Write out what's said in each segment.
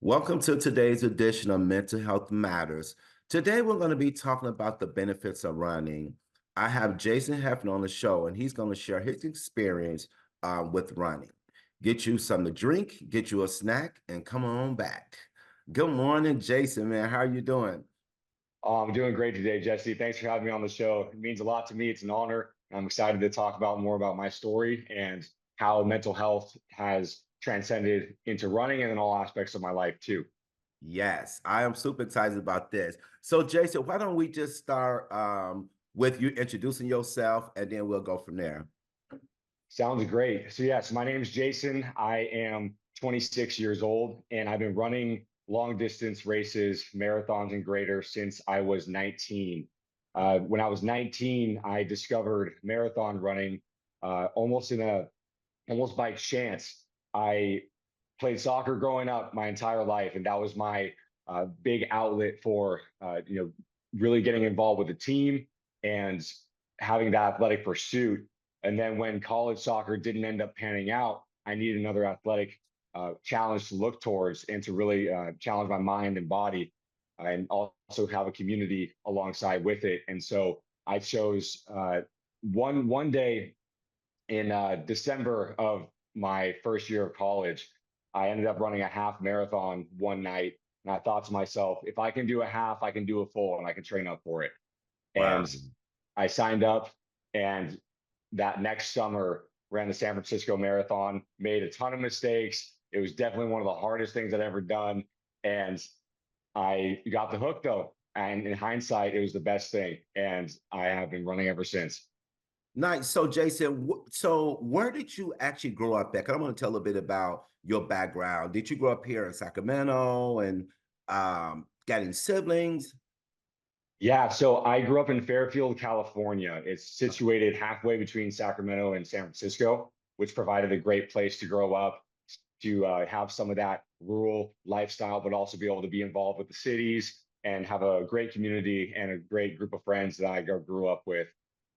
Welcome to today's edition of Mental Health Matters. Today, we're going to be talking about the benefits of running. I have Jason Hefner on the show, and he's going to share his experience with running. Get you something to drink, get you a snack, and come on back. Good morning, Jason, man. How are you doing? I'm doing great today, Jesse. Thanks for having me on the show. It means a lot to me. It's an honor. I'm excited to talk about more about my story and how mental health has transcended into running and in all aspects of my life too. Yes, I am super excited about this. So, Jason, why don't we just start with you introducing yourself, and then we'll go from there. Sounds great. So yes, my name is Jason. I am 26 years old and I've been running long distance races, marathons and greater since I was 19. When I was 19, I discovered marathon running almost by chance. I played soccer growing up my entire life, and that was my big outlet for really getting involved with the team and having that athletic pursuit. And then when college soccer didn't end up panning out, I needed another athletic challenge to look towards and to really challenge my mind and body, and also have a community alongside with it. And so I chose one day in December of my first year of college. I ended up running a half marathon one night, and I thought to myself, if I can do a half, I can do a full, and I can train up for it. Wow. And I signed up, and that next summer ran the San Francisco Marathon, made a ton of mistakes. It was definitely one of the hardest things I'd ever done. And I got the hook though. And in hindsight, it was the best thing. And I have been running ever since. Nice. So, Jason, so where did you actually grow up at? 'Cause I want to tell a bit about your background. Did you grow up here in Sacramento and got any siblings? Yeah, so I grew up in Fairfield, California. It's situated halfway between Sacramento and San Francisco, which provided a great place to grow up, to have some of that rural lifestyle, but also be able to be involved with the cities and have a great community and a great group of friends that I grew up with.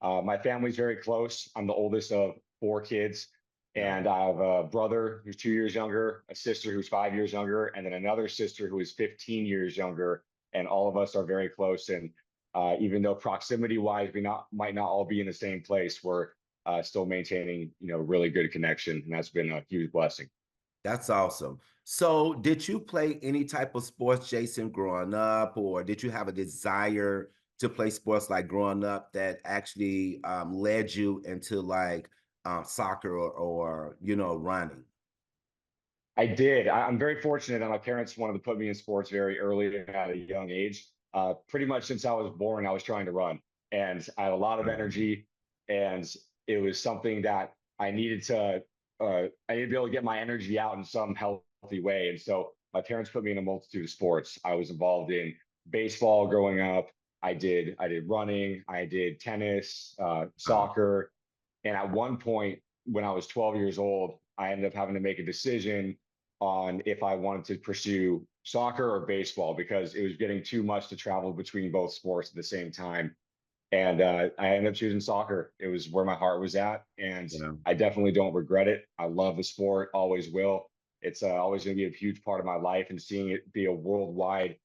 My family's very close. I'm the oldest of four kids, No. and I have a brother who's 2 years younger, a sister who's 5 years younger, and then another sister who is 15 years younger. And all of us are very close. And even though proximity wise we might not all be in the same place, we're still maintaining really good connection, and that's been a huge blessing. That's awesome. So, did you play any type of sports, Jason, growing up, or did you have a desire to play sports like growing up that actually led you into like soccer or running? I did. I'm very fortunate that my parents wanted to put me in sports very early at a young age. Pretty much since I was born, I was trying to run, and I had a lot of Um, energy, and it was something that I needed to. I needed to be able to get my energy out in some healthy way, and so my parents put me in a multitude of sports. I was involved in baseball growing up. I did running. I did tennis, wow. soccer, and at one point when I was 12 years old, I ended up having to make a decision on if I wanted to pursue soccer or baseball because it was getting too much to travel between both sports at the same time. And I ended up choosing soccer. It was where my heart was at. And Yeah. I definitely don't regret it. I love the sport, always will. It's always going to be a huge part of my life. And seeing it be a worldwide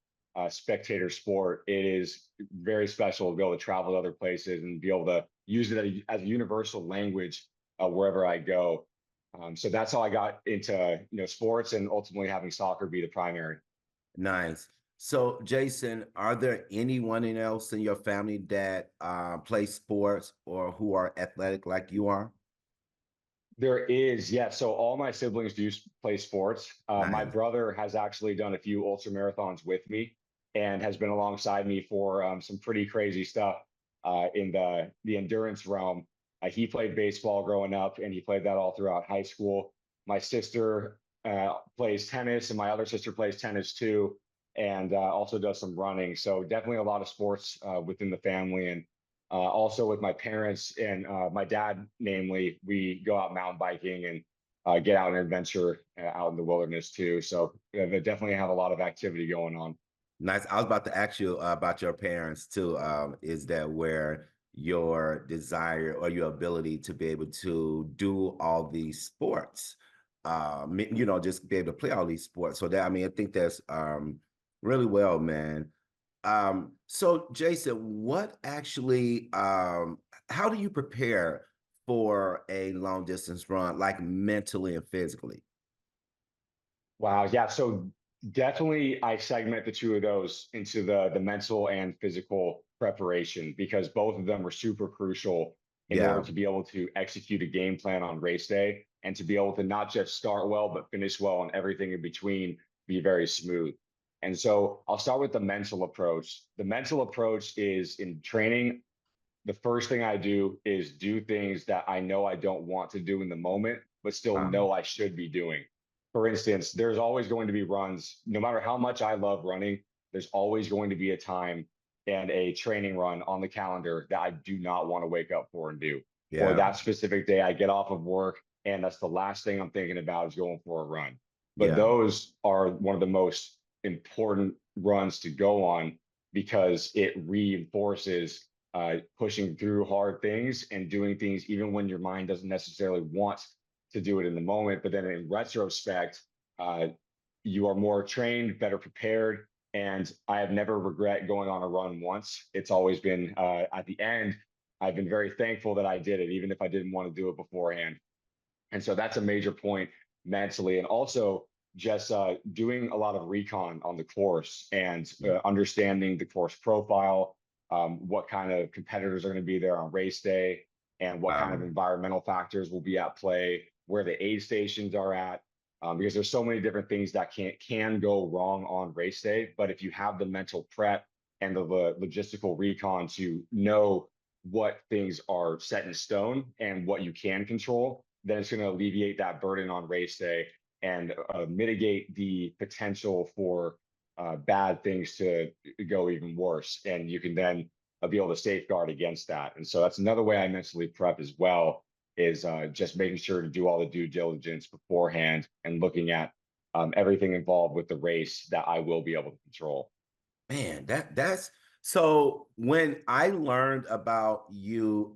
spectator sport, it is very special to be able to travel to other places and be able to use it as a universal language wherever I go. So that's how I got into sports and ultimately having soccer be the primary. Nice. So, Jason, are there anyone else in your family that plays sports or who are athletic like you are? There is, yeah. So all my siblings do play sports. My Nice. brother has actually done a few ultra marathons with me and has been alongside me for some pretty crazy stuff in the endurance realm. He played baseball growing up, and he played that all throughout high school. My sister plays tennis, and my other sister plays tennis too, and also does some running. So definitely a lot of sports within the family, and also with my parents and my dad, namely, we go out mountain biking and get out and adventure out in the wilderness too. So they definitely have a lot of activity going on. Nice. I was about to ask you about your parents too. Is that where your desire or your ability to be able to do all these sports, just be able to play all these sports? So that, I mean, I think that's really well, man. So Jason, what actually, how do you prepare for a long distance run, like mentally and physically? Wow. Yeah. So definitely I segment the two of those into the mental and physical preparation because both of them are super crucial in order Yeah, to be able to execute a game plan on race day and to be able to not just start well, but finish well and everything in between be very smooth. And so I'll start with the mental approach. The mental approach is in training. The first thing I do is do things that I know I don't want to do in the moment, but still um, know I should be doing. For instance, there's always going to be runs, no matter how much I love running, there's always going to be a time and a training run on the calendar that I do not want to wake up for and do. Or yeah, that specific day I get off of work and that's the last thing I'm thinking about is going for a run. But yeah, those are one of the most important runs to go on because it reinforces pushing through hard things and doing things even when your mind doesn't necessarily want to do it in the moment. But then in retrospect, uh, you are more trained, better prepared. And I have never regret going on a run once. It's always been at the end, I've been very thankful that I did it, even if I didn't want to do it beforehand. And so that's a major point mentally. And also just doing a lot of recon on the course and understanding the course profile, what kind of competitors are going to be there on race day, and what kind of wow, environmental factors will be at play, where the aid stations are at. Because there's so many different things that can go wrong on race day. But if you have the mental prep and the logistical recon to know what things are set in stone and what you can control, then it's going to alleviate that burden on race day and mitigate the potential for bad things to go even worse. And you can then be able to safeguard against that. And so that's another way I mentally prep as well is just making sure to do all the due diligence beforehand and looking at everything involved with the race that I will be able to control. man, that's so when I learned about you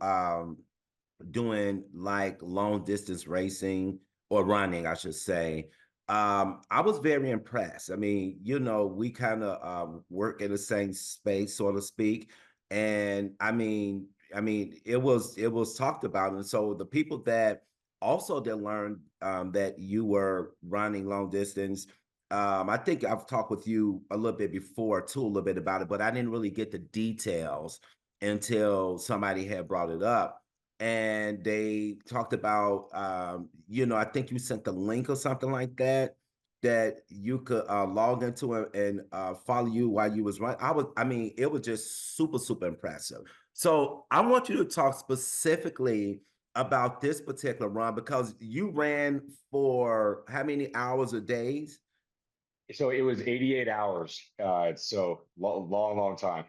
doing like long distance racing or running, I should say, I was very impressed. I mean, we kind of work in the same space, so to speak. And I mean, it was talked about. And so the people that also that learned that you were running long distance, I think I've talked with you a little bit before too, a little bit about it, but I didn't really get the details until somebody had brought it up and they talked about I think you sent the link or something like that that you could log into it and follow you while you was running. I mean it was just super super impressive. So I want you to talk specifically about this particular run because you ran for how many hours or days? So it was 88 hours. So long, long time.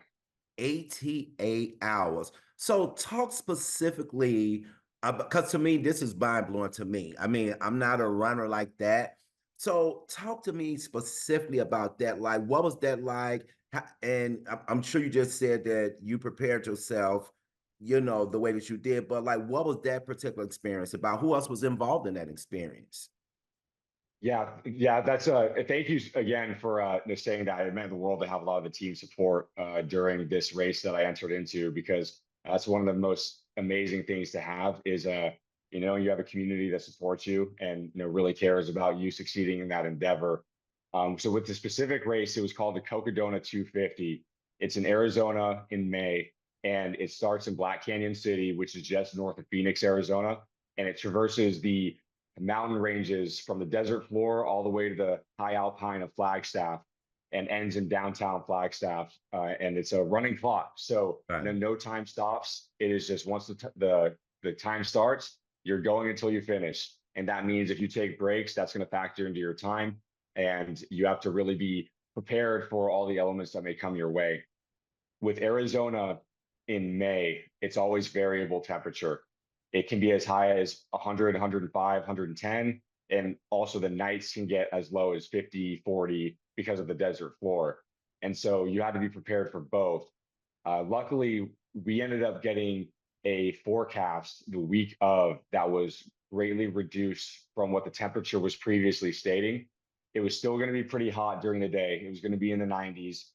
88 hours. So talk specifically about, because to me, this is mind blowing to me. I mean, I'm not a runner like that. So talk to me specifically about that. Like, what was that like? And I'm sure you just said that you prepared yourself, the way that you did, but like, what was that particular experience about? Who else was involved in that experience? Yeah, yeah, that's thank you again for saying that. It meant the world to have a lot of the team support during this race that I entered into because that's one of the most amazing things to have is you have a community that supports you and really cares about you succeeding in that endeavor. So with the specific race, it was called the Cocodona 250. It's in Arizona in May, and it starts in Black Canyon City, which is just north of Phoenix, Arizona, and it traverses the mountain ranges from the desert floor all the way to the high alpine of Flagstaff and ends in downtown Flagstaff. And it's a running clock, so Right. no time stops. It is just once the time starts, you're going until you finish, and that means if you take breaks, that's going to factor into your time, and you have to really be prepared for all the elements that may come your way. With Arizona in May, it's always variable temperature. It can be as high as 100, 105, 110. And also the nights can get as low as 50, 40 because of the desert floor. And so you have to be prepared for both. Luckily, we ended up getting a forecast the week of that was greatly reduced from what the temperature was previously stating. It was still going to be pretty hot during the day. It was going to be in the 90s,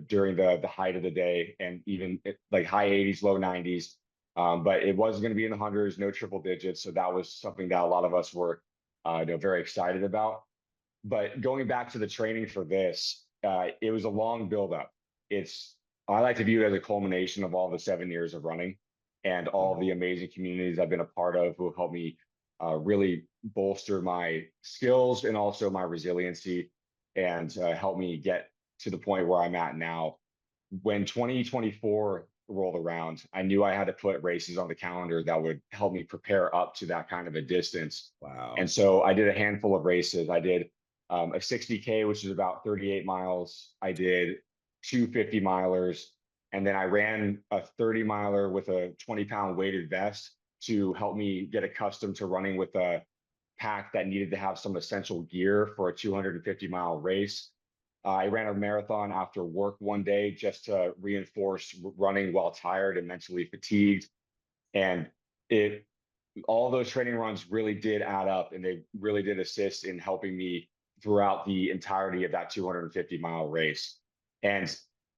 during the height of the day, and even like high 80s, low 90s. But it was going to be in the hundreds, no triple digits. So that was something that a lot of us were, very excited about. But going back to the training for this, it was a long buildup. It's I like to view it as a culmination of all the 7 years of running and all the amazing communities I've been a part of who have helped me really bolster my skills and also my resiliency and help me get to the point where I'm at now. When 2024 rolled around, I knew I had to put races on the calendar that would help me prepare up to that kind of a distance. And Wow. so I did a handful of races. I did a 60K, which is about 38 miles. I did two 50 milers, and then I ran a 30 miler with a 20-pound weighted vest to help me get accustomed to running with a pack that needed to have some essential gear for a 250-mile race. I ran a marathon after work one day just to reinforce running while tired and mentally fatigued. And it all those training runs really did add up, and they really did assist in helping me throughout the entirety of that 250-mile race. And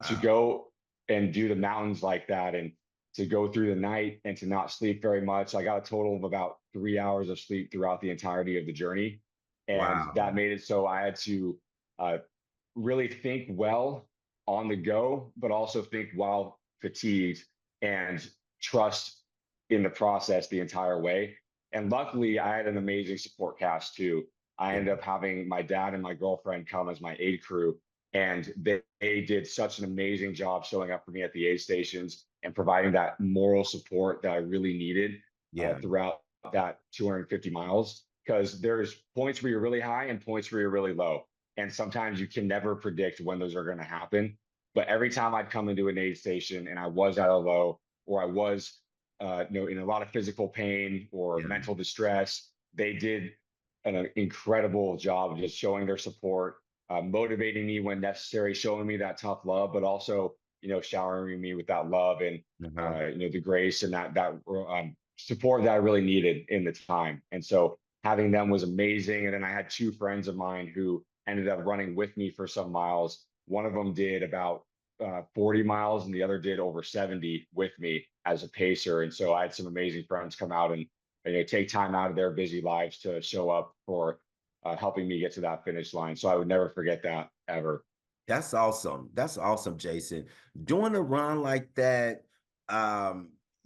to Wow. go and do the mountains like that, and to go through the night and to not sleep very much, I got a total of about 3 hours of sleep throughout the entirety of the journey. And that Wow. made it so I had to uh, really think well on the go, but also think while fatigued and trust in the process the entire way. And luckily, I had an amazing support cast too. I Yeah. ended up having my dad and my girlfriend come as my aid crew, and they did such an amazing job showing up for me at the aid stations and providing that moral support that I really needed Yeah. throughout that 250 miles. Because there's points where you're really high and points where you're really low, and sometimes you can never predict when those are going to happen. But every time I'd come into an aid station and I was at a low, or I was in a lot of physical pain or Yeah. mental distress, they did an incredible job of just showing their support, motivating me when necessary, showing me that tough love, but also showering me with that love and Uh-huh. the grace and that support that I really needed in the time. And so having them was amazing. And then I had two friends of mine who ended up running with me for some miles. One of them did about 40 miles, and the other did over 70 with me as a pacer. And so I had some amazing friends come out and take time out of their busy lives to show up for helping me get to that finish line. So I would never forget that ever. That's awesome. That's awesome, Jason. Doing a run like that,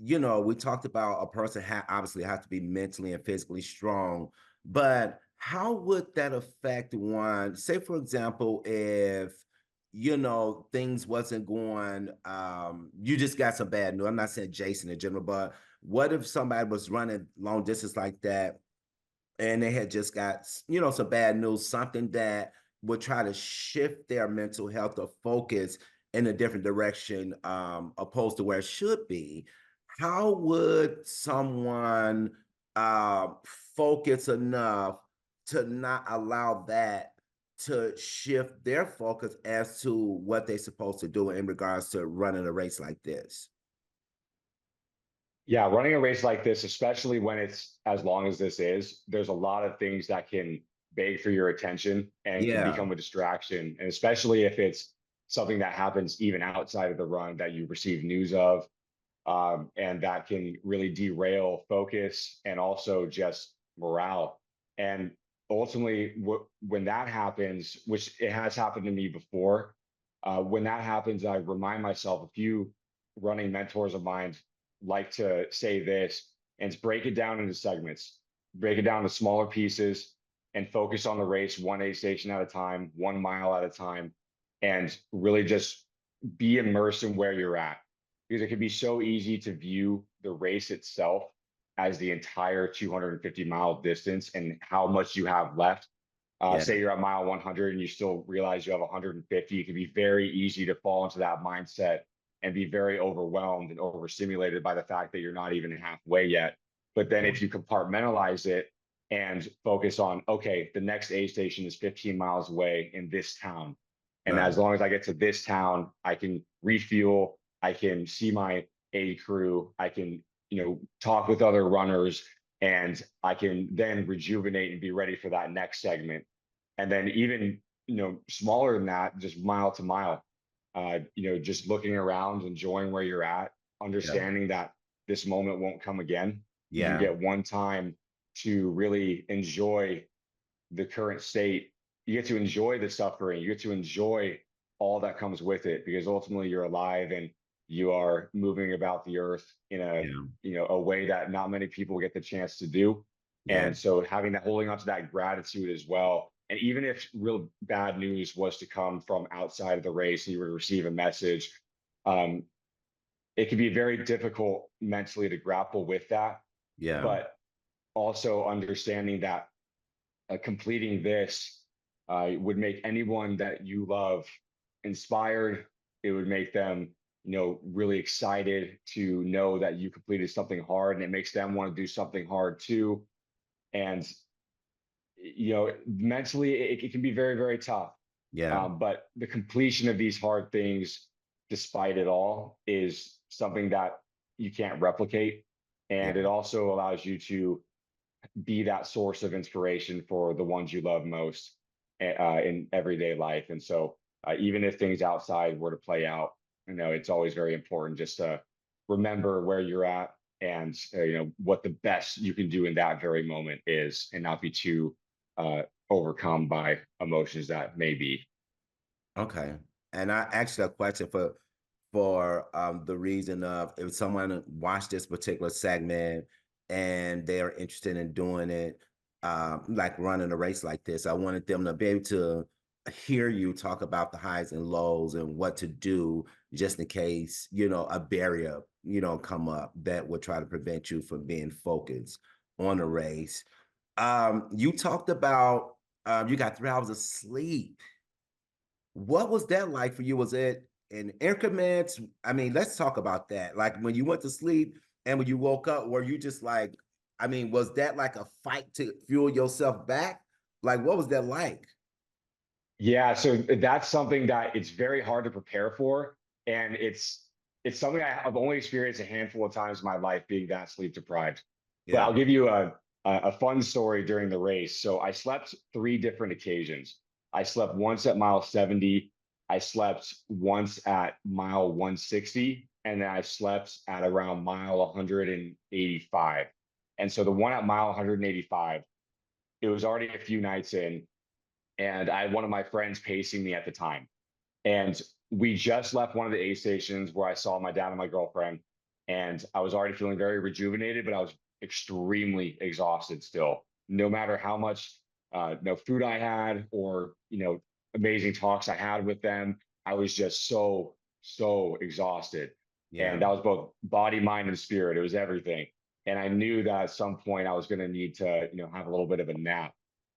we talked about a person obviously has to be mentally and physically strong, but how would that affect one? Say, for example, if things wasn't going, you just got some bad news. I'm not saying Jason in general, but what if somebody was running long distance like that and they had just got some bad news, something that would try to shift their mental health or focus in a different direction, opposed to where it should be? How would someone uh, focus enough to not allow that to shift their focus as to what they're supposed to do in regards to running a race like this? Yeah, running a race like this, especially when it's as long as this is, there's a lot of things that can beg for your attention and can Yeah. become a distraction. And especially if it's something that happens even outside of the run that you receive news of, and that can really derail focus and also just morale. And ultimately, when that happens, which it has happened to me before, when that happens, I remind myself, a few running mentors of mine like to say this, and it's break it down into segments, break it down to smaller pieces, and focus on the race one aid station at a time, 1 mile at a time, and really just be immersed in where you're at. Because it can be so easy to view the race itself as the entire 250-mile distance and how much you have left. Yeah. Say you're at mile 100 and you still realize you have 150. It can be very easy to fall into that mindset and be very overwhelmed and overstimulated by the fact that you're not even halfway yet. But then Yeah. if you compartmentalize it and focus on, okay, the next aid station is 15 miles away in this town. And Right. as long as I get to this town, I can refuel, I can see my aid crew, I can, talk with other runners, and I can then rejuvenate and be ready for that next segment. And then even, smaller than that, just mile to mile, just looking around, enjoying where you're at, Yeah. understanding that this moment won't come again. You Yeah. get one time to really enjoy the current state. You get to enjoy the suffering. You get to enjoy all that comes with it, because ultimately you're alive and you are moving about the earth in Yeah. a way that not many people get the chance to do. Yeah. And so having that, holding on to that gratitude as well. And even if real bad news was to come from outside of the race and you were to receive a message, um, it can be very difficult mentally to grapple with that. Yeah. But also understanding that completing this would make anyone that you love inspired. It would make them, really excited to know that you completed something hard, and it makes them want to do something hard too. And mentally, it can be very, very tough. Yeah. But the completion of these hard things, despite it all, is something that you can't replicate. Yeah. And it also allows you to be that source of inspiration for the ones you love most in everyday life. And so, even if things outside were to play out, it's always very important just to remember where you're at, and what the best you can do in that very moment is, and not be too overcome by emotions that may be. Okay. And I asked you a question for the reason of, if someone watched this particular segment and they are interested in doing it, like running a race like this, I wanted them to be able to hear you talk about the highs and lows and what to do just in case, a barrier, come up that would try to prevent you from being focused on a race. You talked about you got 3 hours of sleep. What was that like for you? Was it in increments? I mean, let's talk about that. Like when you went to sleep and when you woke up, were you just like, I mean, was that like a fight to fuel yourself back? Like, what was that like? Yeah, so that's something that it's very hard to prepare for, and it's something I've only experienced a handful of times in my life, being that sleep deprived. But Yeah. I'll give you a fun story during the race. So I slept 3 different occasions. I slept once at mile 70. I slept once at mile 160, and then I slept at around mile 185. And so the one at mile 185, it was already a few nights in, and I had one of my friends pacing me at the time. And we just left one of the aid stations where I saw my dad and my girlfriend, and I was already feeling very rejuvenated, but I was extremely exhausted still. No matter how much no food I had, or amazing talks I had with them, I was just so exhausted. Yeah. And that was both body, mind, and spirit. It was everything. And I knew that at some point I was going to need to, have a little bit of a nap.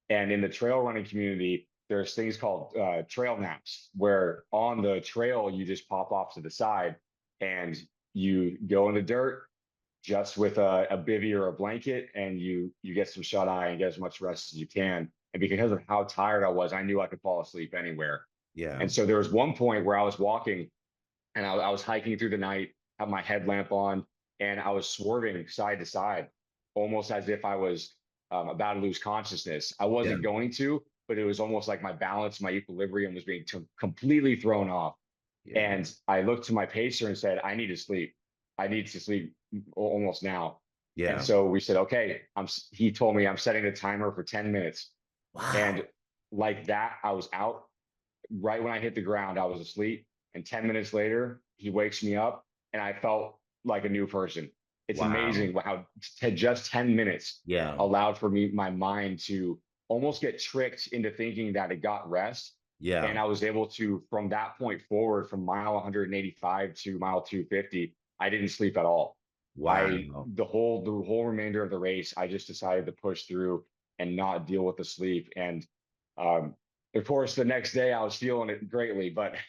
And in the trail running community, there's things called trail naps, where on the trail you just pop off to the side and you go in the dirt just with a bivy or a blanket, and you get some shut eye and get as much rest as you can. And because of how tired I was, I knew I could fall asleep anywhere. Yeah. And so there was one point where I was walking, and I was hiking through the night, have my headlamp on, and I was swerving side to side, almost as if I was about to lose consciousness. I Yeah. wasn't going to, but it was almost like my balance, my equilibrium was being completely thrown off. Yeah. And I looked to my pacer and said, I need to sleep. I need to sleep almost now. And Yeah. so we said, okay, he told me I'm setting the timer for 10 minutes. Wow. And like that, I was out. Right when I hit the ground, I was asleep. And 10 minutes later, he wakes me up and I felt like a new person. It's Wow. amazing how just 10 minutes Yeah. allowed for me, my mind to almost get tricked into thinking that it got rest. Yeah. And I was able to, from that point forward, from mile 185 to mile 250, I didn't sleep at all. Wow. The whole remainder of the race, I just decided to push through and not deal with the sleep. And um, of course, the next day I was feeling it greatly, but that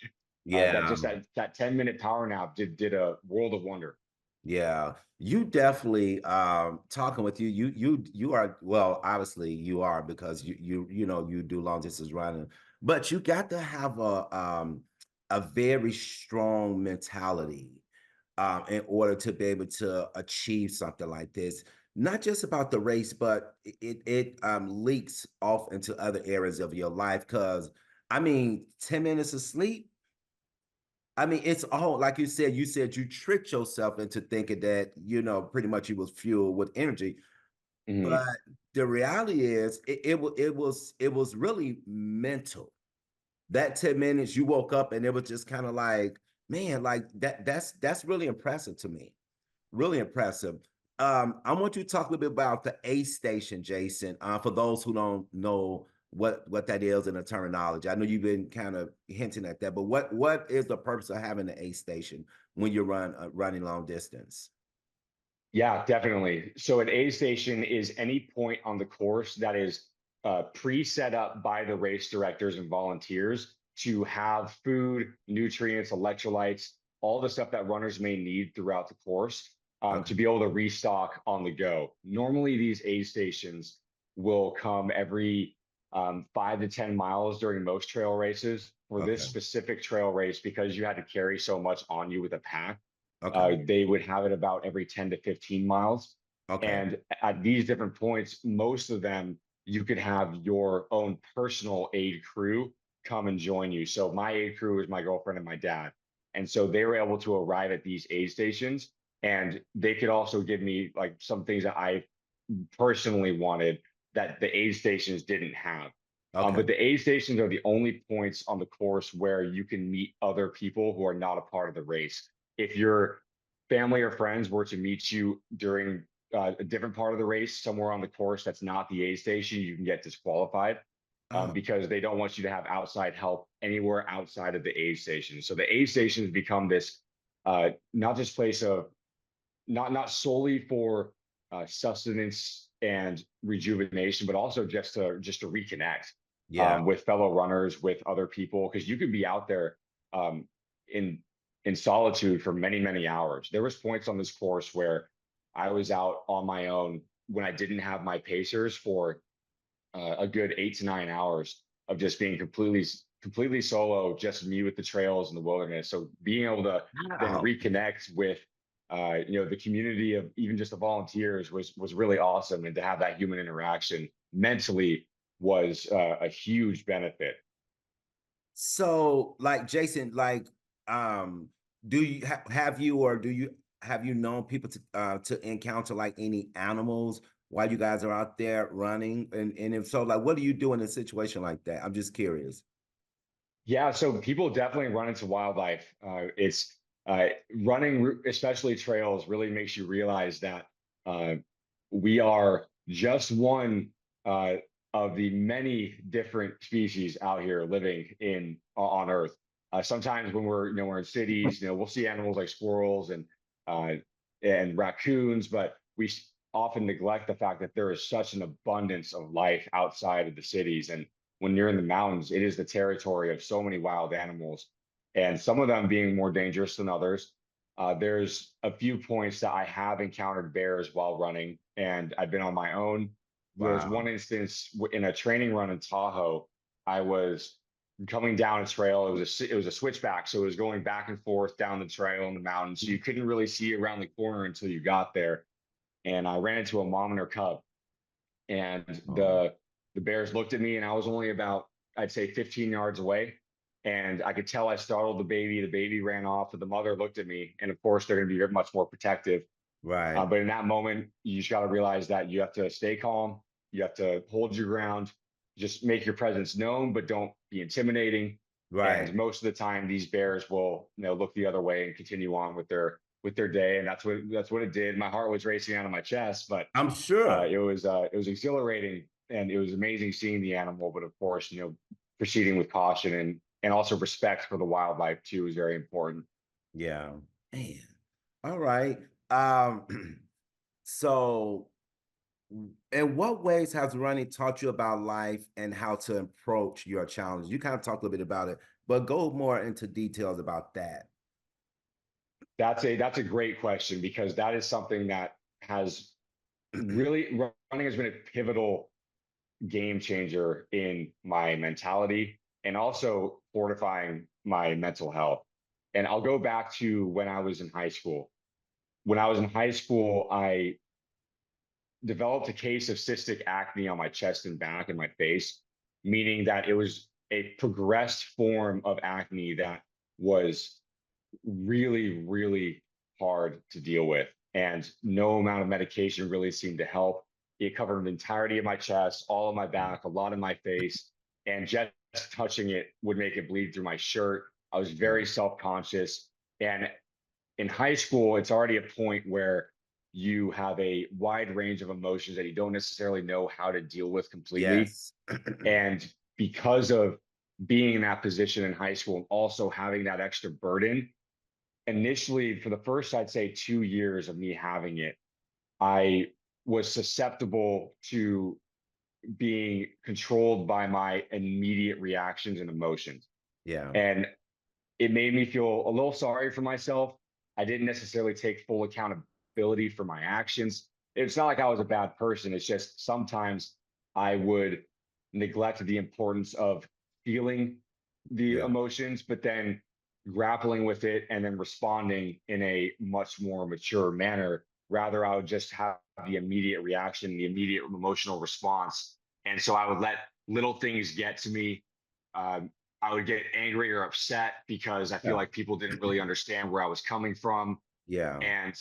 Yeah. just that 10-minute power nap did a world of wonder. Yeah, you definitely talking with you. You are, well, obviously you are, because you know you do long distance running, but you got to have a very strong mentality in order to be able to achieve something like this. Not just about the race, but it leaks off into other areas of your life. Because I mean, 10 minutes of sleep, I mean, it's all like you said you tricked yourself into thinking that, pretty much you was fueled with energy. Mhm. But the reality is it was really mental. That 10 minutes you woke up and it was just kind of like, man, like that's really impressive to me. Really impressive. I want you to talk a little bit about the A station, Jason. For those who don't know what that is in the terminology, I know you've been kind of hinting at that, but what is the purpose of having the A station when you're running long distance? Yeah, definitely. So an aid station is any point on the course that is pre-set up by the race directors and volunteers to have food, nutrients, electrolytes, all the stuff that runners may need throughout the course to Okay. be able to restock on the go. Normally, these aid stations will come every 5 to 10 miles during most trail races. For this Okay. specific trail race, because you had to carry so much on you with a pack, Okay. they would have it about every 10 to 15 miles. Okay. And at these different points, most of them, you could have your own personal aid crew come and join you. So my aid crew is my girlfriend and my dad. And so they were able to arrive at these aid stations, and they could also give me like some things that I personally wanted that the aid stations didn't have. Okay. But the aid stations are the only points on the course where you can meet other people who are not a part of the race. If your family or friends were to meet you during a different part of the race, somewhere on the course that's not the aid station, you can get disqualified Oh, because they don't want you to have outside help anywhere outside of the aid station. So the aid stations become this not just place of not solely for sustenance and rejuvenation, but also just to reconnect yeah. with fellow runners, with other people, because you could be out there um, in in solitude for many hours. There was points on this course where I was out on my own when I didn't have my pacers for a good 8 to 9 hours of just being completely solo, just me with the trails and the wilderness. So being able to then Wow. reconnect with the community of even just the volunteers was really awesome, and to have that human interaction mentally was a huge benefit. So, like Jason, like, do you have you or do you have you known people to encounter like any animals while you guys are out there running? And if so, like, what do you do in a situation like that? I'm just curious. Yeah, so people definitely run into wildlife. It's uh, running, especially trails, really makes you realize that uh, we are just one uh, of the many different species out here living on Earth. Sometimes when we're in cities, we'll see animals like squirrels uh, and raccoons, but often neglect the fact that there is such an abundance of life outside of the cities. And when you're in the mountains, it is the territory of so many wild animals, and some of them being more dangerous than others. There's a few points that I have encountered bears while running, and I've been on my own. There was one Wow. instance in a training run in Tahoe. I was coming down a trail. It was a switchback, so it was going back and forth down the trail in the mountains. So you couldn't really see around the corner until you got there. And I ran into a mom and her cub, and Oh, the bears looked at me, and I was only about, I'd say, 15 yards away, and I could tell I startled the baby. The baby ran off, and the mother looked at me, and of course they're going to be much more protective. right. But in that moment, you just got to realize that you have to stay calm, you have to hold your ground, just make your presence known, but don't be intimidating. Right. And most of the time, these bears will, look the other way and continue on with their day. And that's what it did. My heart was racing out of my chest, but I'm sure. it was exhilarating and it was amazing seeing the animal. But of course, proceeding with caution and also respect for the wildlife too is very important. Yeah. Man. All right. Um, so in what ways has running taught you about life and how to approach your challenges? You kind of talked a little bit about it, but go more into details about that. That's a great question because that is something that has really running has been a pivotal game changer in my mentality and also fortifying my mental health. And I'll go back to when I was in high school. When I was in high school, I developed a case of cystic acne on my chest and back and my face, meaning that it was a progressed form of acne that was really, really hard to deal with. And no amount of medication really seemed to help. It covered the entirety of my chest, all of my back, a lot of my face, and just touching it would make it bleed through my shirt. I was Yeah. very self conscious. And in high school, it's already a point where you have a wide range of emotions that you don't necessarily know how to deal with completely. Yes. And because of being in that position in high school and also having that extra burden, initially for the first, I'd say 2 years of me having it, I was susceptible to being controlled by my immediate reactions and emotions. Yeah. And it made me feel a little sorry for myself. I didn't necessarily take full accountability for my actions. It's not like I was a bad person. It's just sometimes I would neglect the importance of feeling the Yeah. emotions, but then grappling with it and then responding in a much more mature manner. Rather, I would just have the immediate reaction, the immediate emotional response. And so I would let little things get to me. Um, I would get angry or upset because I feel Yeah. like people didn't really understand where I was coming from. Yeah. And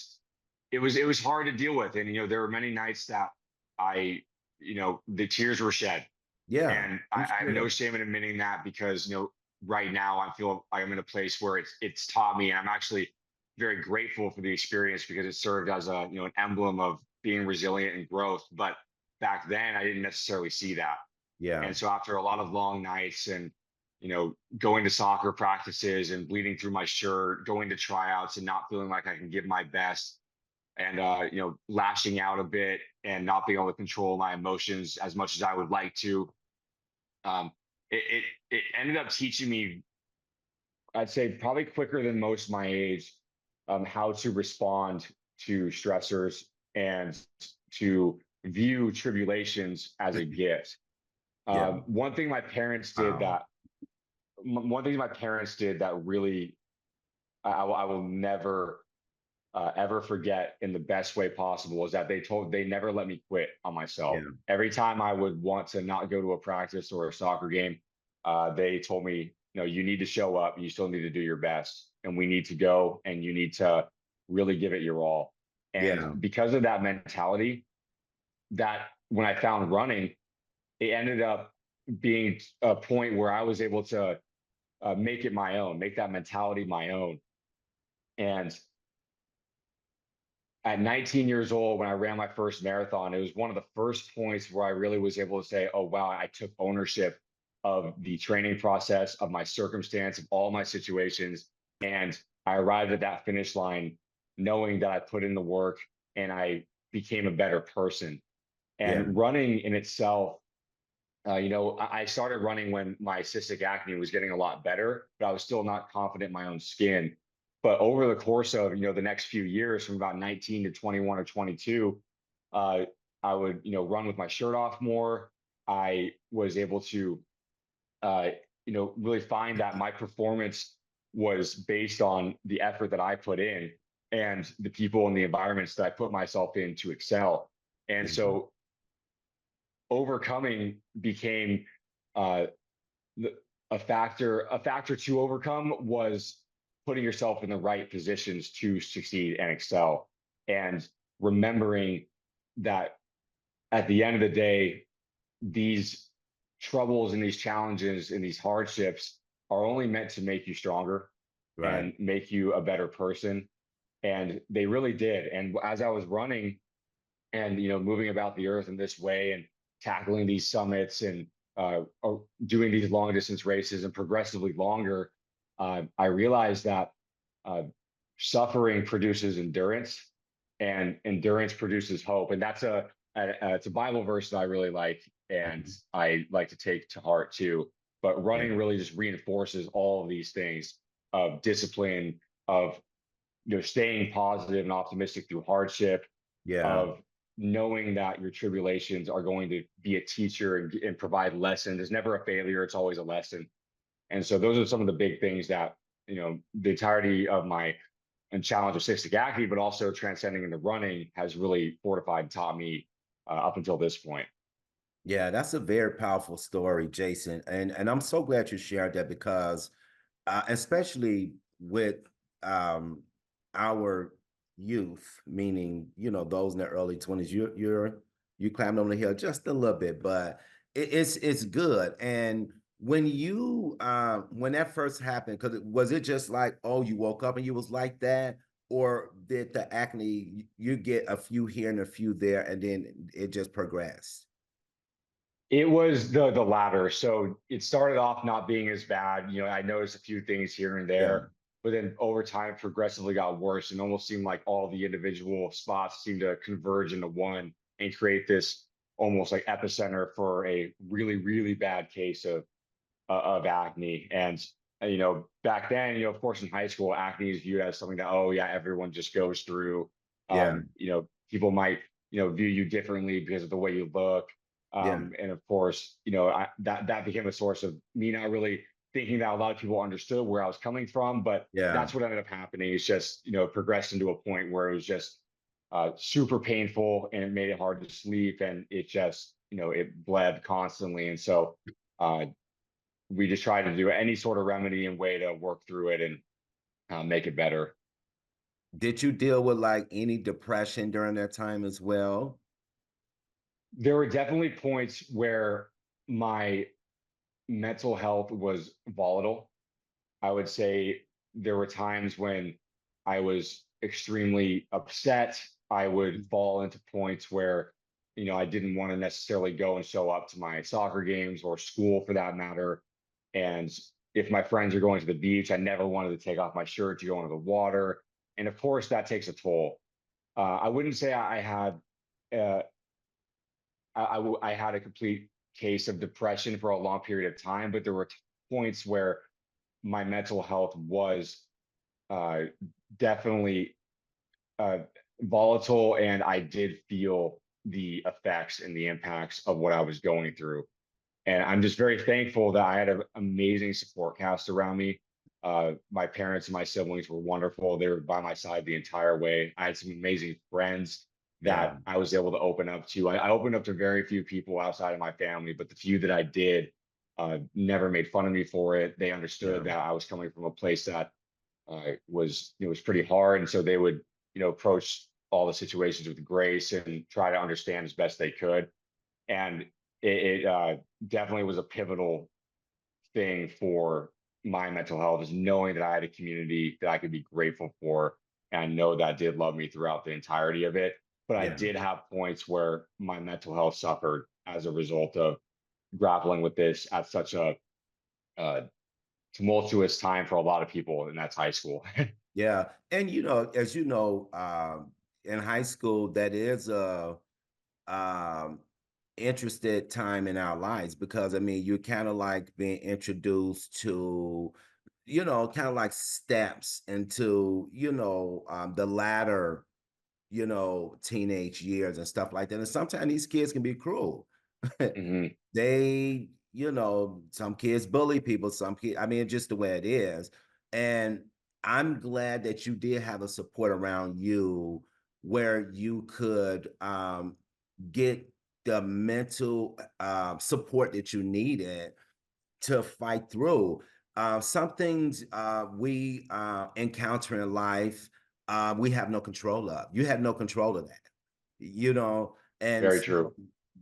it was hard to deal with. And there were many nights that I, the tears were shed. Yeah. And I'm I have no sure. shame in admitting that because right now I feel like I'm in a place where it's taught me, and I'm actually very grateful for the experience because it served as a an emblem of being resilient and growth. But back then I didn't necessarily see that. Yeah. And so after a lot of long nights and going to soccer practices and bleeding through my shirt, going to tryouts and not feeling like I can give my best, and lashing out a bit and not being able to control my emotions as much as I would like to, um, it ended up teaching me, I'd say probably quicker than most my age, how to respond to stressors and to view tribulations as a gift. Yeah. One thing my parents did Wow. that one thing my parents did that really I will never ever forget in the best way possible is that they never let me quit on myself. Yeah. Every time I would want to not go to a practice or a soccer game, they told me, you need to show up. You still need to do your best, and we need to go, and you need to really give it your all. And Yeah. because of that mentality, that when I found running, it ended up being a point where I was able to make it my own, make that mentality my own. And at 19 years old, when I ran my first marathon, it was one of the first points where I really was able to say, oh, wow, I took ownership of the training process, of my circumstance, of all my situations. And I arrived at that finish line knowing that I put in the work and I became a better person. Yeah. And running in itself, I started running when my cystic acne was getting a lot better, but I was still not confident in my own skin. But over the course of the next few years, from about 19 to 21 or 22, uh, I would run with my shirt off more. I was able to uh, really find that my performance was based on the effort that I put in and the people and the environments that I put myself in to excel. And Yeah. so overcoming became uh, a factor to overcome was putting yourself in the right positions to succeed and excel, and remembering that at the end of the day, these troubles and these challenges and these hardships are only meant to make you stronger Right. and make you a better person. And they really did. And as I was running and moving about the earth in this way and tackling these summits and doing these long distance races and progressively longer, I realized that uh, suffering produces endurance, and endurance produces hope. And that's it's a Bible verse that I really like, and Mhm. I like to take to heart too. But Yeah. running really just reinforces all of these things of discipline, of staying positive and optimistic through hardship, Yeah. of knowing that your tribulations are going to be a teacher and provide lessons. There's never a failure; it's always a lesson. And so those are some of the big things that the entirety of my and challenge of cystic acne, but also transcending into running has really fortified and taught me up until this point. Yeah, that's a very powerful story, Jason. And I'm so glad you shared that because especially with um our youth, meaning, those in their early 20s, you climbed on the hill just a little bit, but it's good. And when that first happened, because was it just like, oh, you woke up and you was like that? Or did the acne you get a few here and a few there and then it just progressed? It was the latter. So it started off not being as bad. I noticed a few things here and Yeah. there, but then over time progressively got worse and almost seemed like all the individual spots seemed to converge into one and create this almost like epicenter for a really, really bad case of acne. And back then, of course, in high school, acne is viewed as something that, oh yeah, everyone just goes through. Yeah. People might view you differently because of the way you look. Yeah. And of course, that became a source of me not really thinking that a lot of people understood where I was coming from. But Yeah. that's what ended up happening. It's just progressed into a point where it was just super painful and it made it hard to sleep, and it just it bled constantly. And so uh, we just try to do any sort of remedy and way to work through it and make it better. Did you deal with like any depression during that time as well? There were definitely points where my mental health was volatile. I would say there were times when I was extremely upset. I would fall into points where, I didn't want to necessarily go and show up to my soccer games or school for that matter. And if my friends are going to the beach, I never wanted to take off my shirt to go into the water. And of course, that takes a toll. I wouldn't say I had uh, I had a complete case of depression for a long period of time, but there were points where my mental health was uh, definitely uh, volatile, and I did feel the effects and the impacts of what I was going through. And I'm just very thankful that I had an amazing support cast around me. My parents and my siblings were wonderful. They were by my side the entire way. I had some amazing friends Yeah. that I was able to open up to. I opened up to very few people outside of my family, but the few that I did never made fun of me for it. They Yeah. understood that I was coming from a place that was was pretty hard, and so they would approach all the situations with grace and try to understand as best they could. And it definitely was a pivotal thing for my mental health, is knowing that I had a community that I could be grateful for and know that did love me throughout the entirety of it. But I Yeah. did have points where my mental health suffered as a result of grappling with this at such a uh, tumultuous time for a lot of people, and that's high school. Yeah. And as you know, in high school, that is a um interested time in our lives because I mean you're kind of like being introduced to, kind of like steps into, the latter, teenage years and stuff like that. And sometimes these kids can be cruel. Hmm. They, some kids bully people, some kids, I mean, it's just the way it is. And I'm glad that you did have a support around you where you could get the mental support that you needed to fight through. Some things we encounter in life, we have no control of. You had no control of that, you know, and Very so true.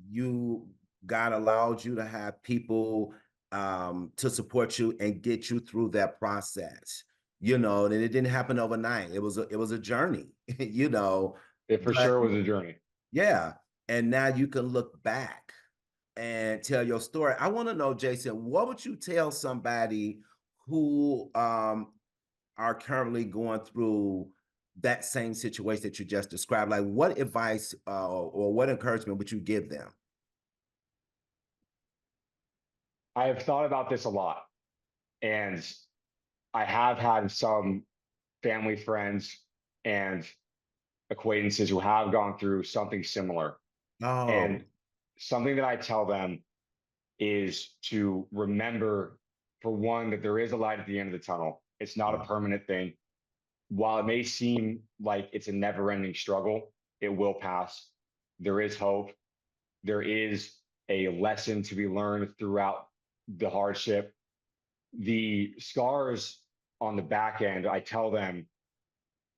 you God allowed you to have people to support you and get you through that process. And it didn't happen overnight. It was a journey, It for but sure was a journey. yeah. And now you can look back and tell your story. I want to know, Jason, what would you tell somebody who are currently going through that same situation that you just described? Like, what advice or what encouragement would you give them? I have thought about this a lot, and I have had some family, friends, and acquaintances who have gone through something similar. Oh, And something that I tell them is to remember, for one, that there is a light at the end of the tunnel. It's not a wow. permanent thing. While it may seem like it's a never ending struggle, it will pass. There is hope. There is a lesson to be learned throughout the hardship. The scars on the back end, I tell them,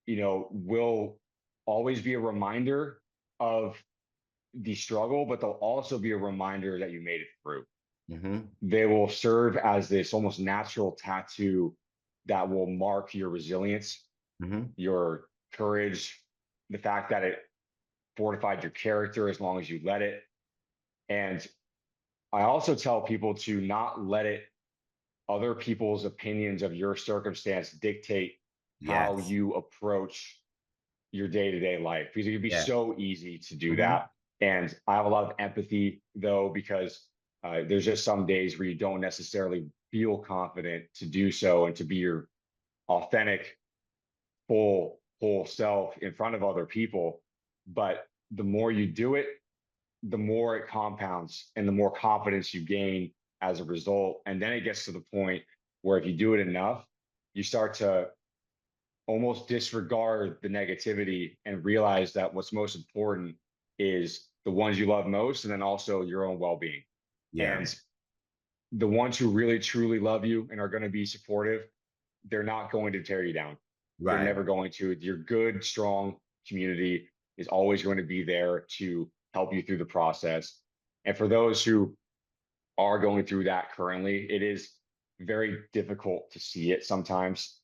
will always be a reminder of the struggle, but they'll also be a reminder that you made it through. Hmm. They will serve as this almost natural tattoo that will mark your resilience, Hmm. your courage, the fact that it fortified your character as long as you let it. And I also tell people to not let it, other people's opinions of your circumstance, dictate how Yes. you approach your day-to-day life, because it can be Yes. so easy to do Hmm. that. And I have a lot of empathy though, because there's just some days where you don't necessarily feel confident to do so and to be your authentic, full, whole self in front of other people. But the more you do it, the more it compounds and the more confidence you gain as a result. And then it gets to the point where if you do it enough, you start to almost disregard the negativity and realize that what's most important is the ones you love most and then also your own well-being. Yeah. And the ones who really truly love you and are going to be supportive, they're not going to tear you down. They're Right. never going to. Your good, strong community is always going to be there to help you through the process. And for those who are going through that currently, it is very difficult to see it sometimes.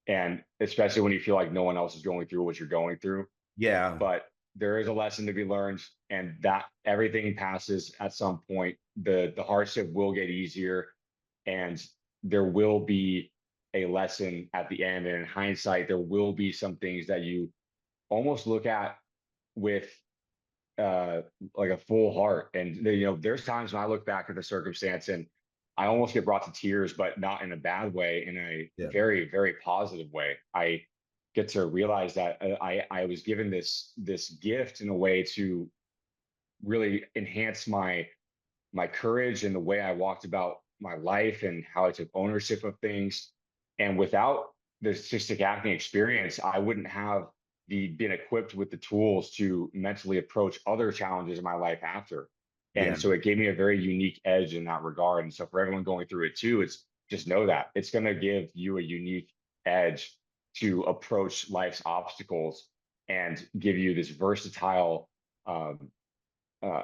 And especially when you feel like no one else is going through what you're going through. Yeah. But there is a lesson to be learned, and that everything passes at some point. The hardship will get easier, and there will be a lesson at the end. And in hindsight, there will be some things that you almost look at with uh like a full heart. And there's times when I look back at the circumstance and I almost get brought to tears, but not in a bad way, in a Yeah. very, very positive way. I get to realize that I was given this gift in a way to really enhance my courage and the way I walked about my life and how I took ownership of things. And without the cystic acne experience, I wouldn't have been equipped with the tools to mentally approach other challenges in my life after. Yeah. And so it gave me a very unique edge in that regard. And so for everyone going through it too, it's just know that it's going to give you a unique edge to approach life's obstacles and give you this versatile um, uh,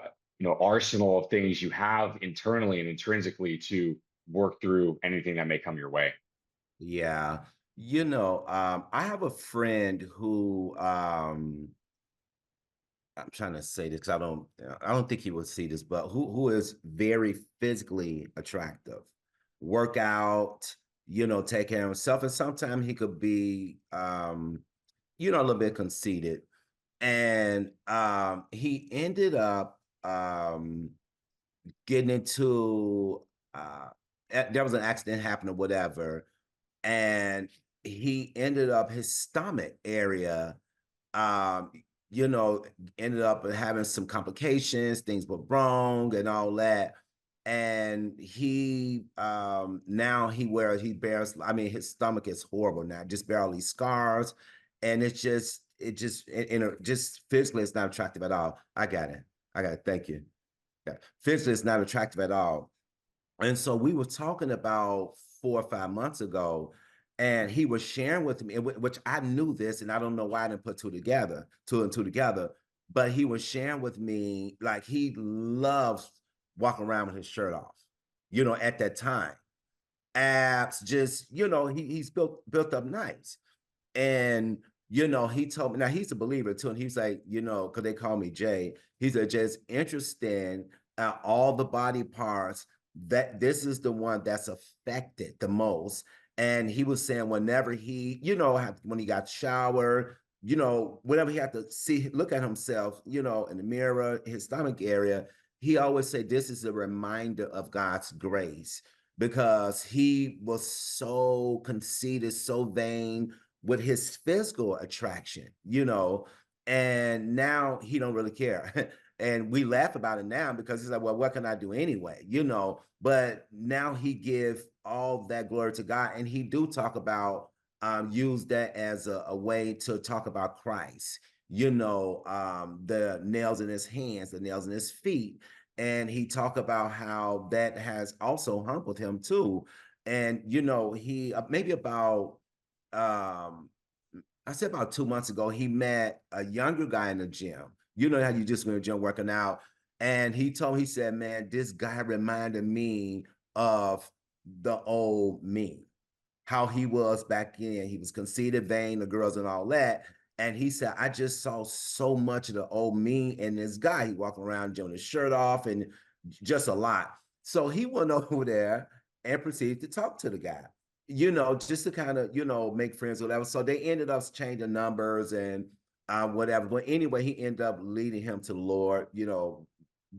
arsenal of things you have internally and intrinsically to work through anything that may come your way. Yeah. I have a friend who I'm trying to say this because I don't think he would see this, but who is very physically attractive, work out, take care of himself. And sometimes he could be a little bit conceited. And he ended up getting into there was an accident happened or whatever, and he ended up his stomach area um you know ended up having some complications, things were wrong and all that. And he now he bears, I mean, his stomach is horrible now, just barely scars. And just physically it's not attractive at all. I got it, thank you. Yeah. Physically it's not attractive at all. And so we were talking about 4 or 5 months ago, and he was sharing with me, which I knew this, and I don't know why I didn't put two and two together. But he was sharing with me like he loves walking around with his shirt off, at that time. Abs, just, he's built up nice. And, he told me, now he's a believer too. And he's like, because they call me Jay, he's just interested in all the body parts that this is the one that's affected the most. And he was saying whenever he, when he got showered, whenever he had to look at himself, in the mirror, his stomach area, he always said, this is a reminder of God's grace, because he was so conceited, so vain with his physical attraction, and now he don't really care. And we laugh about it now because he's like, well, what can I do anyway? But now he give all that glory to God. And he do talk about use that as a way to talk about Christ, the nails in his hands, the nails in his feet. And he talked about how that has also humbled him too. And, he maybe about, I said about 2 months ago, he met a younger guy in the gym. You know how you just went to the gym working out. And he said, man, this guy reminded me of the old me, how he was back then. He was conceited, vain, the girls and all that. And he said, I just saw so much of the old me in this guy. He walking around with his shirt off and just a lot. So he went over there and proceeded to talk to the guy, just to kind of, make friends or whatever. So they ended up changing numbers and whatever. But anyway, he ended up leading him to the Lord,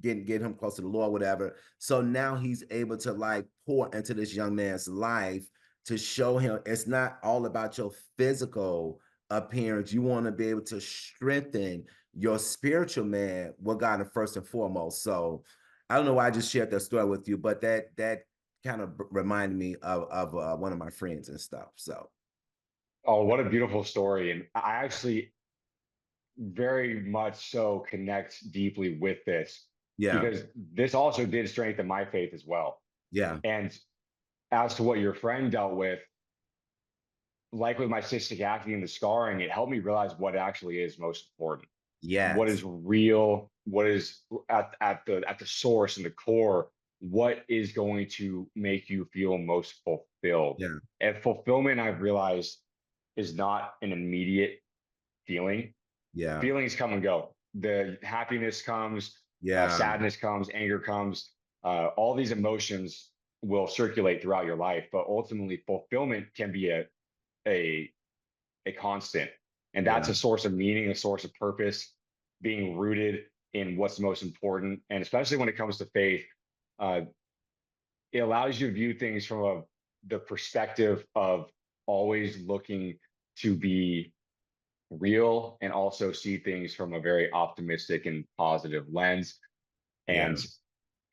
get him close to the Lord, whatever. So now he's able to like pour into this young man's life to show him it's not all about your physical appearance. You want to be able to strengthen your spiritual man with God first and foremost. So I don't know why I just shared that story with you, but that kind of reminded me of one of my friends and stuff. So Oh, what a beautiful story. And I actually very much so connect deeply with this yeah, because this also did strengthen my faith as well. yeah, And as to what your friend dealt with, like with my cystic acne and the scarring, it helped me realize what actually is most important, what yes, is real, what is at the source and the core, what is going to make you feel most fulfilled. yeah, And fulfillment, I've realized, is not an immediate feeling. yeah, Feelings come and go. The happiness comes, yeah, sadness comes, anger comes. All these emotions will circulate throughout your life, but ultimately, fulfillment can be a a constant, and that's yeah, a source of meaning, a source of purpose, being rooted in what's most important, and especially when it comes to faith, uh, it allows you to view things from the perspective of always looking to be real and also see things from a very optimistic and positive lens, yeah, and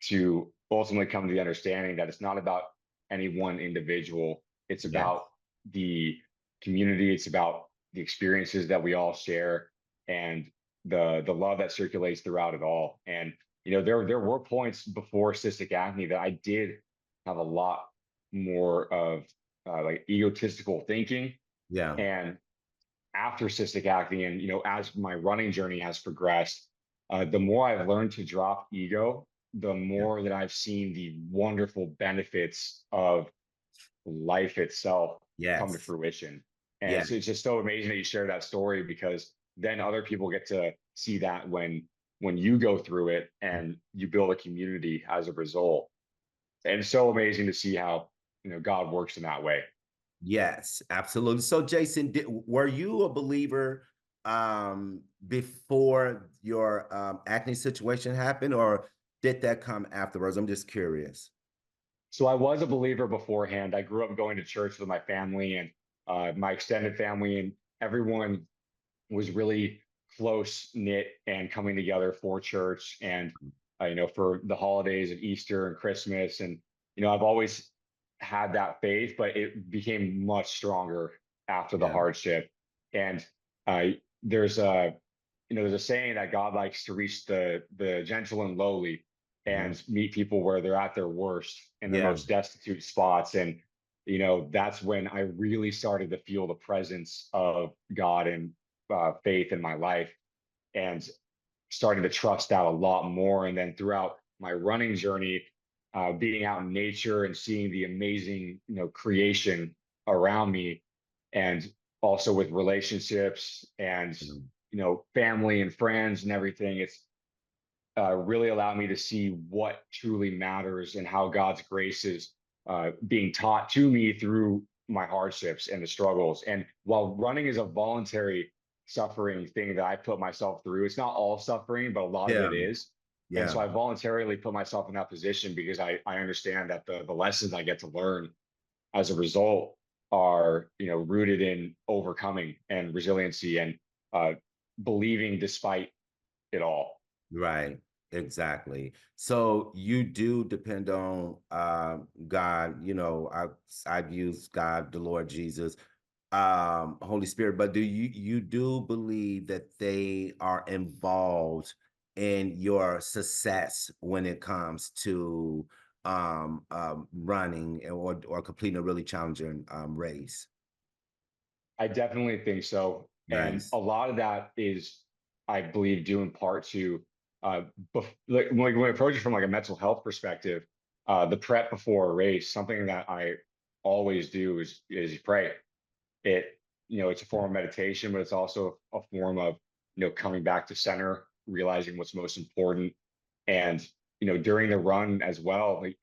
to ultimately come to the understanding that it's not about any one individual, it's yes, about the community, it's about the experiences that we all share, and the love that circulates throughout it all. And there were points before cystic acne that I did have a lot more of like egotistical thinking. yeah, And after cystic acne, and as my running journey has progressed, the more I've learned to drop ego, the yeah, more that I've seen the wonderful benefits of life itself come to yes, fruition. And yes. so it's just so amazing that you share that story, because then other people get to see that when you go through it, and you build a community as a result. And it's so amazing to see how God works in that way. Yes, absolutely. So, Jason, were you a believer before your acne situation happened, or did that come afterwards? I'm just curious. So I was a believer beforehand. I grew up going to church with my family and my extended family, and everyone was really close knit and coming together for church, and for the holidays of Easter and Christmas. And I've always had that faith, but it became much stronger after the Yeah, hardship. And uh, there's a there's a saying that God likes to reach the gentle and lowly, mhm, and meet people where they're at their worst, in their yeah, most destitute spots. And that's when I really started to feel the presence of God and faith in my life, and starting to trust that a lot more. And then throughout my running journey, being out in nature and seeing the amazing, creation around me, and also with relationships and, Mm. family and friends and everything. It's really allowed me to see what truly matters and how God's grace is being taught to me through my hardships and the struggles. And while running is a voluntary suffering thing that I put myself through, it's not all suffering, but a lot of Yeah, it is. And yeah. so I voluntarily put myself in that position because I understand that the lessons I get to learn as a result are, rooted in overcoming and resiliency and uh, believing despite it all. Right, exactly. So you do depend on God, I've used God, the Lord Jesus, Holy Spirit, but do you do believe that they are involved in your success when it comes to running or completing a really challenging race? I definitely think so. And a Nice. lot of that is, I believe, due in part to like when we approach it from like a mental health perspective, the prep before a race, something that I always do is pray. It, it's a form of meditation, but it's also a form of, coming back to center, realizing what's most important. And, during the run as well, like,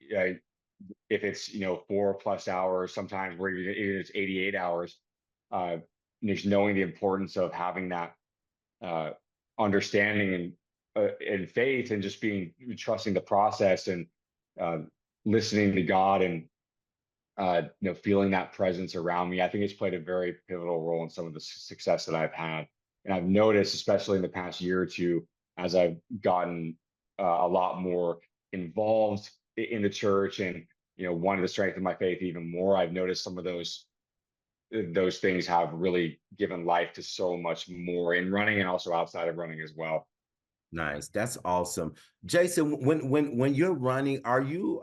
if it's, 4+ hours, sometimes where even it's 88 hours, uh, just knowing the importance of having that uh, understanding and faith, and just being trusting the process, and uh, listening to God, and feeling that presence around me. I think it's played a very pivotal role in some of the success that I've had. And I've noticed, especially in the past year or two, as I've gotten a lot more involved in the church, and wanted to strengthen my faith even more, I've noticed some of those things have really given life to so much more in running and also outside of running as well. Nice. That's awesome. Jason, when you're running, are you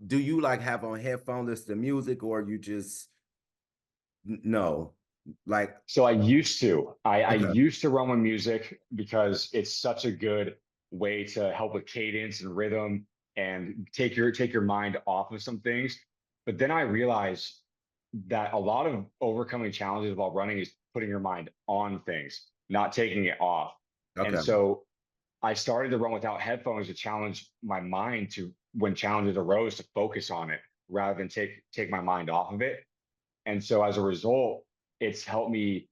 do you like have on headphones, listen to music, or you just no? Like, So I used to. I okay. used to run with music because it's such a good way to help with cadence and rhythm and take your mind off of some things. But then I realized that a lot of overcoming challenges while running is putting your mind on things, not taking it off. And Okay. so I started to run without headphones to challenge my mind to, when challenges arose, to focus on it rather than take my mind off of it. And so as a result, it's helped me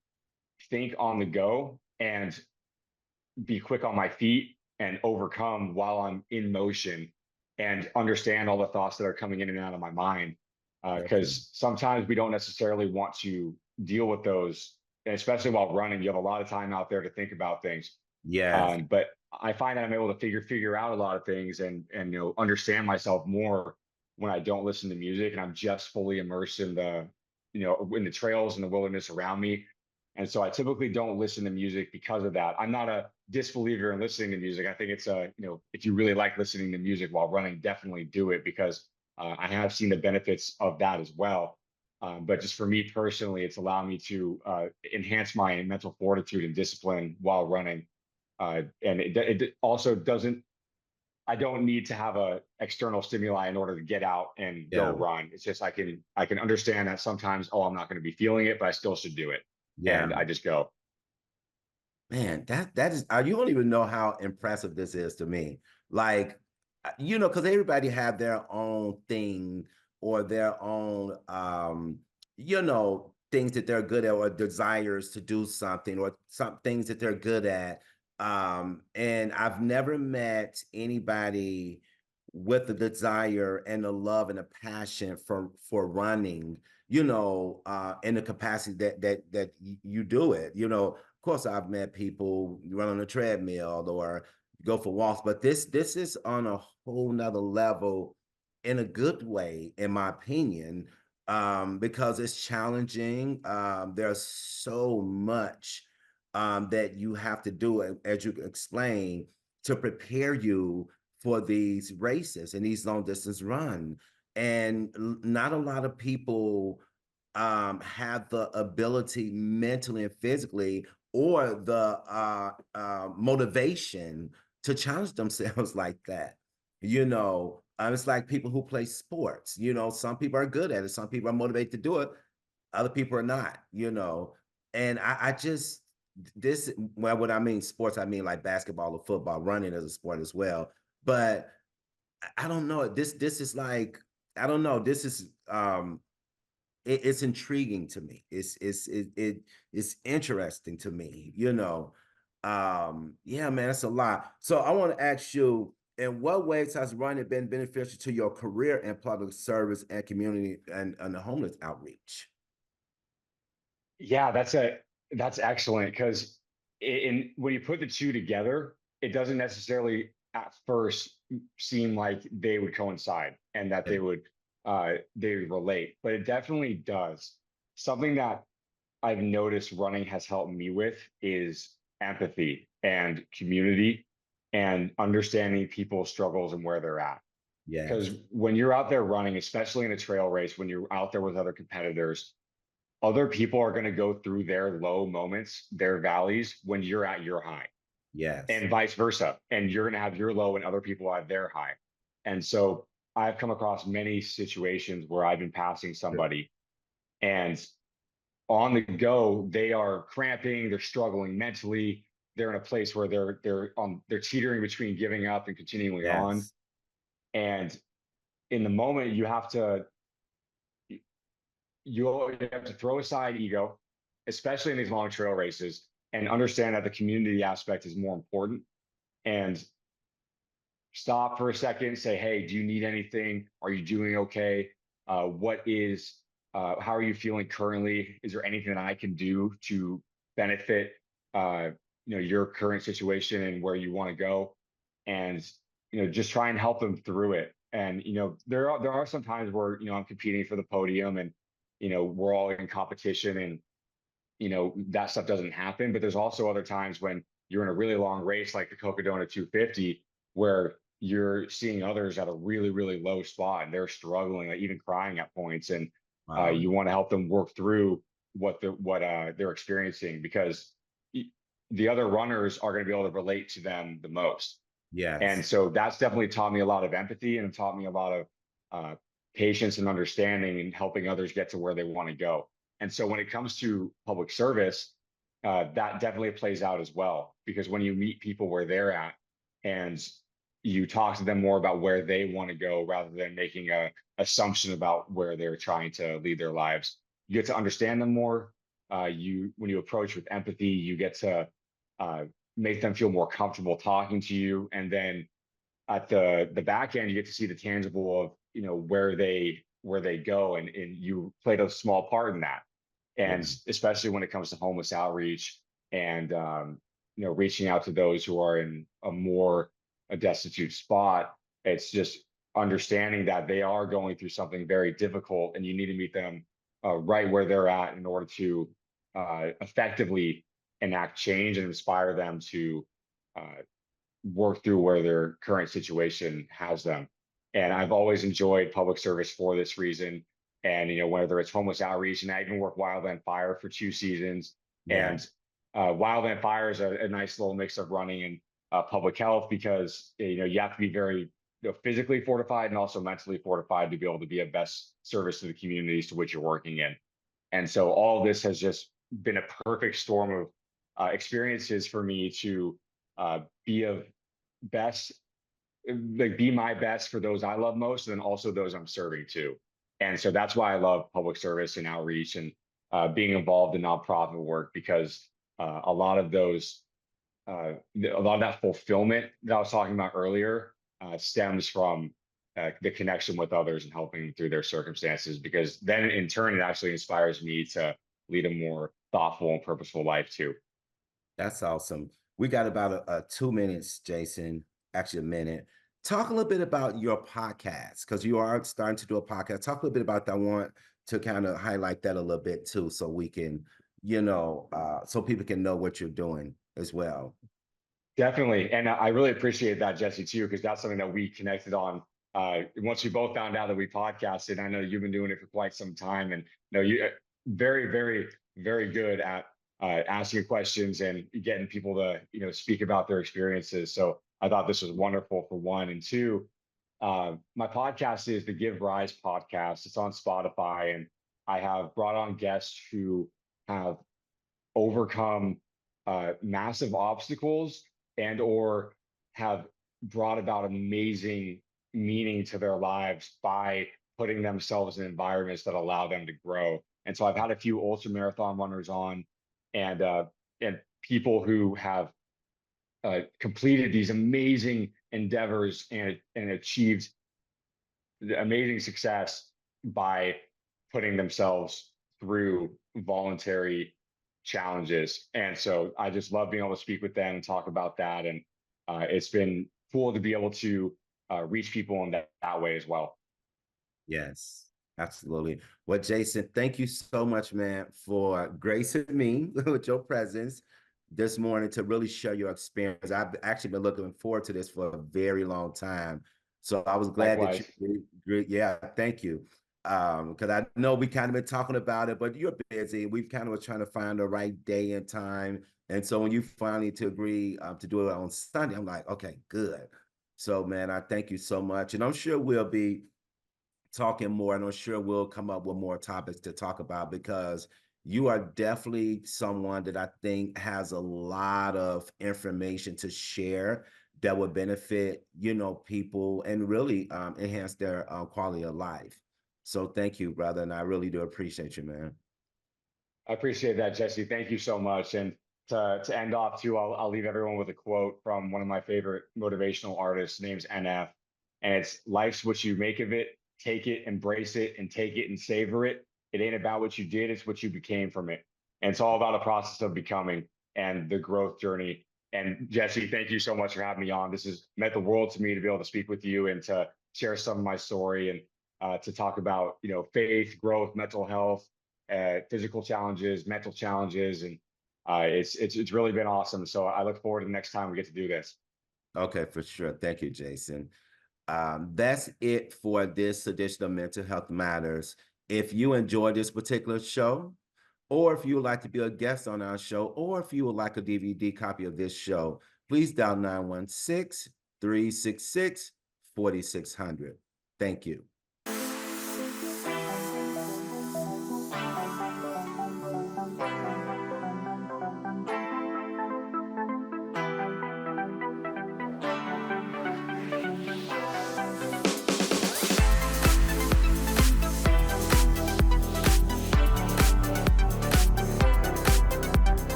think on the go and be quick on my feet and overcome while I'm in motion, and understand all the thoughts that are coming in and out of my mind. Okay. Because sometimes we don't necessarily want to deal with those, and especially while running, you have a lot of time out there to think about things. Yes. But I find that I'm able to figure out a lot of things, and understand myself more when I don't listen to music and I'm just fully immersed in the trails and the wilderness around me. And so I typically don't listen to music because of that. I'm not a disbeliever in listening to music. I think it's if you really like listening to music while running, definitely do it, because I have seen the benefits of that as well. But just for me personally, it's allowed me to enhance my mental fortitude and discipline while running. And it also doesn't, I don't need to have a external stimuli in order to get out and go Yeah. run. It's just I can understand that sometimes, oh, I'm not going to be feeling it, but I still should do it. Yeah. And I just go. Man, that is you don't even know how impressive this is to me. Like, because everybody have their own thing or their own things that they're good at or desires to do something or some things that they're good at. And I've never met anybody with the desire and the love and the passion for running, in the capacity that you do it. Of course, I've met people run on a treadmill or go for walks, but this is on a whole nother level in a good way, in my opinion, because it's challenging. There's so much that you have to do, as you explain, to prepare you for these races and these long distance run. And not a lot of people have the ability mentally and physically or the motivation to challenge themselves like that. It's like people who play sports. Some people are good at it, some people are motivated to do it, other people are not. And I just this well, what I mean sports, I mean like basketball or football, running as a sport as well. But I don't know. This is like, I don't know. This is it's intriguing to me. It's interesting to me. Yeah, man, it's a lot. So I want to ask you, in what ways has running been beneficial to your career in public service and community and the homeless outreach? Yeah, that's excellent because in when you put the two together, it doesn't necessarily at first seem like they would coincide and that Yeah. they would relate, but it definitely does. Something that I've noticed running has helped me with is empathy and community and understanding people's struggles and where they're at. Because Yes. when you're out there running, especially in a trail race, when you're out there with other competitors, other people are going to go through their low moments, their valleys when you're at your high, Yes. and vice versa. And you're going to have your low and other people have their high. And so I've come across many situations where I've been passing Sure. somebody and on the go, they are cramping, they're struggling mentally, they're in a place where they're teetering between giving up and continuing on. Yes. And in the moment, you have to throw aside ego, especially in these long trail races, and understand that the community aspect is more important. And stop for a second, say, hey, do you need anything? Are you doing okay? How are you feeling currently? Is there anything that I can do to benefit, uh, your current situation and where you want to go? And, just try and help them through it. And, there are some times where, I'm competing for the podium and, we're all in competition and, that stuff doesn't happen. But there's also other times when you're in a really long race, like the Cocodona 250, where you're seeing others at a really, really low spot and they're struggling, like even crying at points. And Wow. you want to help them work through what they're experiencing because the other runners are going to be able to relate to them the most. And Yes. so that's definitely taught me a lot of empathy and taught me a lot of uh, patience and understanding and helping others get to where they want to go. And so when it comes to public service, that definitely plays out as well. Because when you meet people where they're at and you talk to them more about where they want to go rather than making a assumption about where they're trying to lead their lives, you get to understand them more. When you approach with empathy, you get to uh, make them feel more comfortable talking to you, and then at the back end, you get to see the tangible of where they go, and you played a small part in that. Yeah. And especially when it comes to homeless outreach and reaching out to those who are in a destitute spot, it's just understanding that they are going through something very difficult, and you need to meet them right where they're at in order to effectively enact change and inspire them to uh, work through where their current situation has them. And I've always enjoyed public service for this reason. And whether it's homeless outreach, and I even worked Wildland Fire for 2 seasons. Yeah. And Wildland Fire is a nice little mix of running and public health because you have to be very physically fortified and also mentally fortified to be able to be of best service to the communities to which you're working in. And so all of this has just been a perfect storm of experiences for me to be of best, like be my best for those I love most, and then also those I'm serving too. And so that's why I love public service and outreach and being involved in nonprofit work because a lot of a lot of that fulfillment that I was talking about earlier stems from the connection with others and helping them through their circumstances. Because then in turn, it actually inspires me to lead a more thoughtful and purposeful life too. That's awesome. We got about 2 minutes, Jason, actually a minute. Talk a little bit about your podcast because you are starting to do a podcast. Talk a little bit about that. I want to kind of highlight that a little bit too, so we can, so people can know what you're doing as well. Definitely. And I really appreciate that, Jesse, too, because that's something that we connected on. Once we both found out that we podcasted, I know you've been doing it for quite some time, and you very, very, very good at asking questions and getting people to speak about their experiences. So I thought this was wonderful for one, and two. My podcast is the Give Rise podcast. It's on Spotify, and I have brought on guests who have overcome massive obstacles and or have brought about amazing meaning to their lives by putting themselves in environments that allow them to grow. And so I've had a few ultra marathon runners on, and and people who have completed these amazing endeavors and achieved amazing success by putting themselves through voluntary challenges. And so I just love being able to speak with them and talk about that. And it's been cool to be able to reach people in that way as well. Yes, absolutely. Well, Jason, thank you so much, man, for gracing me with your presence this morning to really share your experience. I've actually been looking forward to this for a very long time. So I was glad that you, Likewise. yeah, thank you. Because I know we kind of been talking about it, but you're busy. We kind of was trying to find the right day and time. And so when you finally to agree to do it on Sunday, I'm like, okay, good. So, man, I thank you so much. And I'm sure we'll be talking more, and I'm sure we'll come up with more topics to talk about because you are definitely someone that I think has a lot of information to share that would benefit, people and really enhance their quality of life. So thank you, brother, and I really do appreciate you, man. I appreciate that, Jesse. Thank you so much. And to end off too, I'll leave everyone with a quote from one of my favorite motivational artists, name's NF. And it's life's what you make of it. Take it, embrace it, and take it and savor it. It ain't about what you did, it's what you became from it. And it's all about a process of becoming and the growth journey. And Jesse, thank you so much for having me on. This has meant the world to me to be able to speak with you and to share some of my story and to talk about, faith, growth, mental health, physical challenges, mental challenges, and it's really been awesome. So I look forward to the next time we get to do this. Okay, for sure. Thank you, Jason. That's it for this edition of Mental Health Matters. If you enjoyed this particular show, or if you would like to be a guest on our show, or if you would like a DVD copy of this show, please dial 916-366-4600. Thank you.